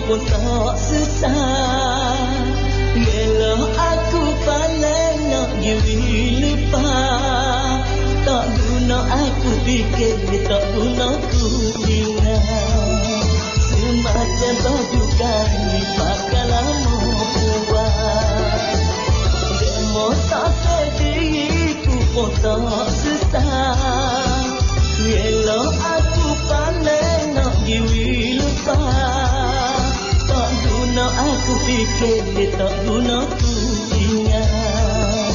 pun tak susah. Ngeloh aku paling nak gili lupa. Tak guna aku fikir, tak guna ku ingat. Semacam baju kain pakai lama buat. Demo tak sedih ku pun tak susah. Ngeloh aku paling nak gili lupa. Tak guna aku fikir, tak guna ku ingat.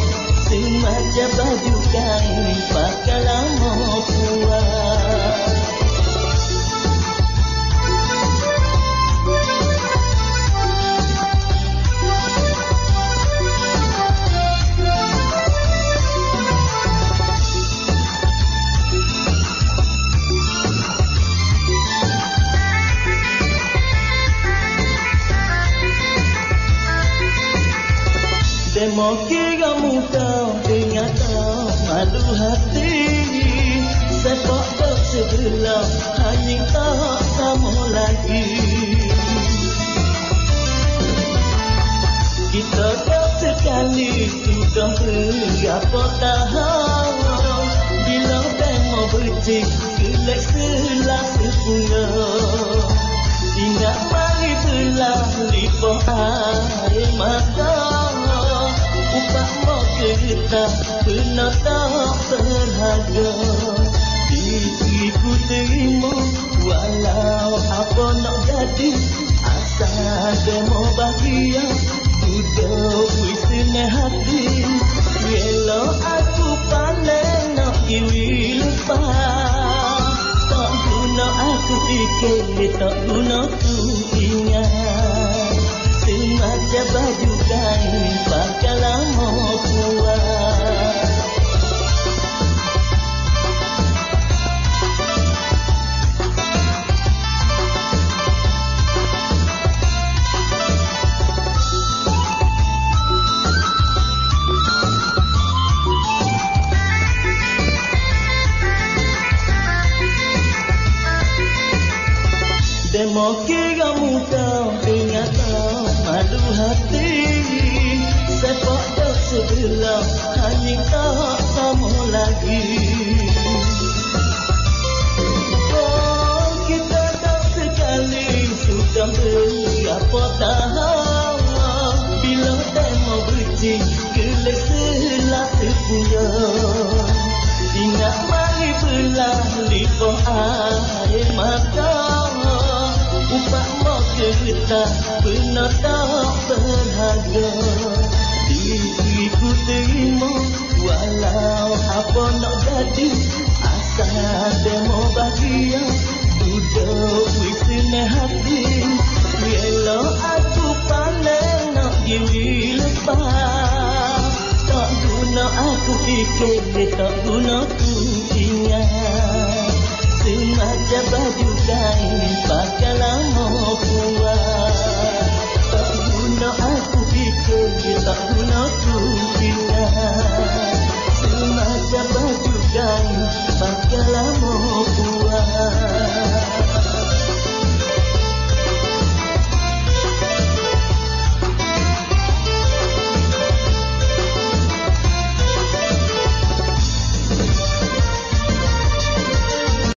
Semacam baju kain pakai lama buat. Demo kira muka ingat tak malu hati. Sepak tak sebelah hanya tak sama lagi. Kita tak sekali sudah berapa tahun. Bila demo bercik gelap selah sepuluh. Ingat mari belah lipah air mata. Upah mau kereta pernah tak berharga. Diriku terima walau apa nak jadi. Asal demo bahagia duduk wisne hati. Walau aku paling nak gili lupa. Tak guna aku fikir, tak guna ku ingat. Semacam baju kain pakai lama buat. Demo kira muka ingat tak malu hati. Sepak tak sebelah hanya tak sama lagi. Oh, kita tak sekali sudah berapa tahun. Bila demo bercik gelap selah sepuluh. Ingat mari belah lipah air mata. Upah mau kereta pernah tak berharga. Diriku terima walau apa nak jadi. Asal demo bahagia duduk wisne hati. Walau aku paling nak gili lupa. Tak guna aku fikir, tak guna ku ingat. Semacam baju kain pakai lama buat.